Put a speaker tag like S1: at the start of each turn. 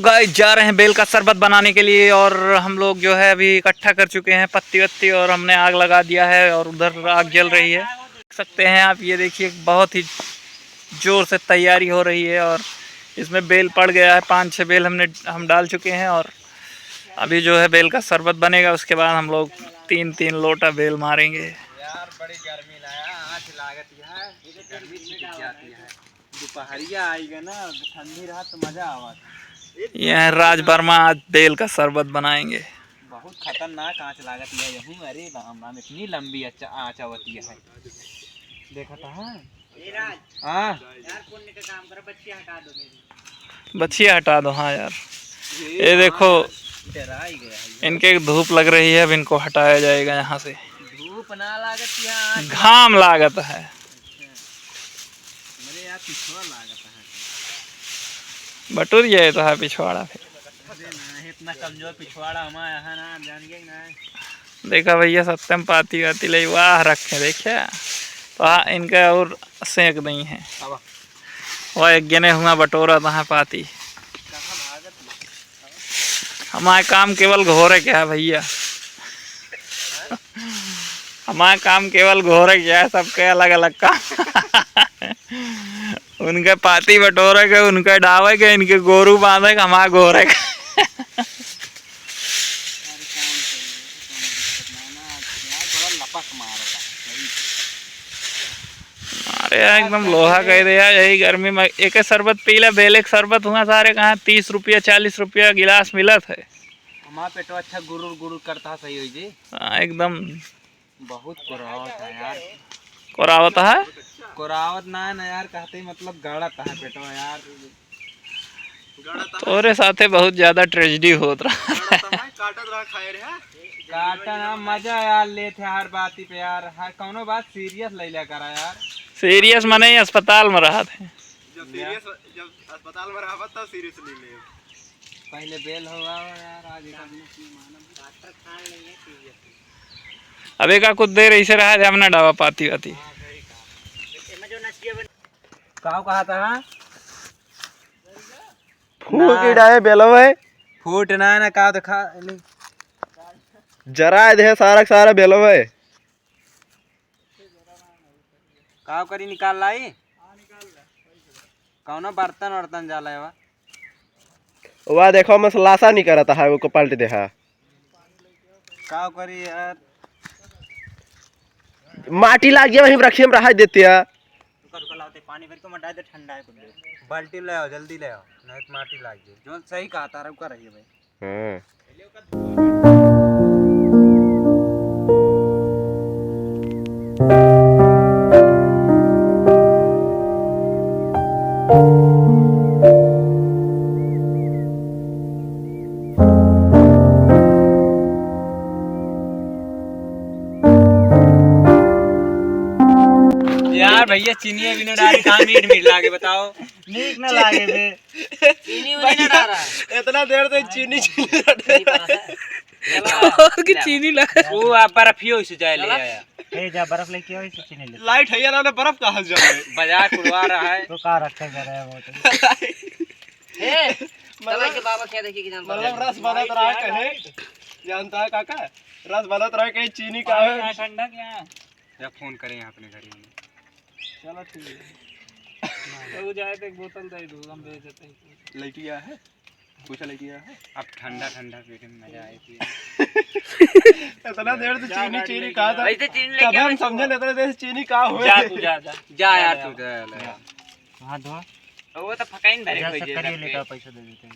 S1: Guys जा रहे हैं बेल का शरबत बनाने के लिए। और हम लोग जो है अभी इकट्ठा कर चुके हैं पत्ती वत्ती और हमने आग लगा दिया है और उधर आग जल रही है। देख सकते हैं आप, ये देखिए बहुत ही जोर से तैयारी हो रही है। और इसमें बेल पड़ गया है, 5-6 बेल हम डाल चुके हैं। और अभी जो है बेल का शरबत बनेगा, उसके बाद हम लोग 3-3 लोटा बेल मारेंगे।
S2: यार बड़ी गर्मी लाया, आँच लागत है, गर्मी छूट जाती है। दोपहरिया आएगा ना, ठंडी रहा तो मजा आवा।
S1: यह राज वर्मा आज बेल का शरबत बनाएंगे।
S2: बहुत खतरनाक आँच लागत है यही। अरे राम राम, इतनी लंबी आँच आवती है। देखा था हाँ यार, पुण्य का काम करो, बच्चियाँ हटा दो मेरी।
S1: बच्चियाँ हटा दो। हाँ यार, ये देखो
S2: डरा ही गया है।
S1: इनके धूप लग रही है, अब इनको हटाया जाएगा यहाँ से।
S2: धूप ना लागत है,
S1: घाम लागत है।
S2: मेरे यार पिछवा लागत है।
S1: बटुर जाए तो है पिछवाड़ा फिर।
S2: इतना कमजोर पिछवाड़ा हमारा यहाँ ना, जानिए ना।
S1: देखा भैया, सत्यम पाती वाती ले वाह रखे देखे तो। हाँ, इनका और सेंक नहीं है। वह एक गिने हुआ बटोरा था पाती। हमारा काम केवल घोरे क्या है भैया, हमारा काम केवल घोरे क्या है, सबके अलग अलग काम। उनके पाती बटोरे के, उनके डावे के, इनके गोरू बांधे के, हमारा घोरे के। अरे एकदम लोहा कह दे यार, यही गर्मी में एक शरबत पीला। बेले के शरबत हुआ सारे कहाँ 30 रुपया 40 रुपया गिलास मिलत है।
S2: हमारा पेटो अच्छा गुरुर गुरुर करता सही हो जी।
S1: हाँ एकदम
S2: बहुत कोरावत है यार।
S1: कोरावत है,
S2: कोरावत ना ना यार, कहते मतलब गाड़त है पेटो यार।
S1: तोरे साथे बहुत ज्यादा ट्रेजेडी होत रहा।
S2: काटा ना मजा यार लेते हर बात पे यार, हर कौनो बात सीरियस ले लिया करा यार।
S1: सीरियस मने अस्पताल में रहा थे।
S3: जब अस्पताल में रहा तब सीरियस ले ले।
S2: पहले बेल हुआ यार, आज
S1: अबे का कुछ देर ऐसे रहा हमने डावा पाती वाती।
S2: कहा था
S3: फूल की डाए बेलवे
S2: फूट ना कहा तो खा
S3: जरा दे सारा बेलवे
S2: का करी निकाल लाई। कौनो बर्तन वर्तन जाला है
S3: वह देखो मसलासा नहीं करता है, वो को पलट दे है।
S2: का करी यार,
S3: माटी लाग गया, वहीं रखिए हम रहा देते हैं।
S2: लाते पानी भर के मटा दे, ठंडा है कुछ बाल्टी ले आओ, जल्दी ले आओ, नहीं तो माटी लाग जाए। जो सही कहा था रुका रहिए भाई। यार भैया चीनी भी ना डाली, कहाँ मीठ मीठ लागे बताओ। मीठ ना लागे बे, चीनी भी ना डाला।
S3: इतना देर से चीनी
S1: चीनी ला
S2: वो आप बर्फ ही से जाए ले आया। ए जा बर्फ लेके आओ, इसे चीनी ले।
S3: लाइट है यार, बर्फ कहाँ से जाए?
S2: बाजार खुलवा रहा है तो कहाँ रखे जा रहा है वो तो। ए दवाई के बाबा क्या देखिए कि जानता है,
S3: मतलब रस बनत रहा कहे, जानता है काका, रस बनत रहा कहीं चीनी का है
S2: ठंडा क्या या फोन करें यहाँ अपने घर में।
S1: चलो ठीक है, वो जाए तो एक बोतल दे दो, हम भेज देते हैं।
S3: लड़किया है, पूछा लड़किया है।
S2: अब ठंडा ठंडा पीने में मजा आएगी।
S3: इतना देर से चीनी कहा था,
S2: ऐसे चीनी
S3: कभी हम समझे नहीं, इतना देर से चीनी कहा हुआ।
S2: जा तू जा यार तू जा। हां धो वो तो फकाइन भरे कोई जे पैसा दे देते हैं।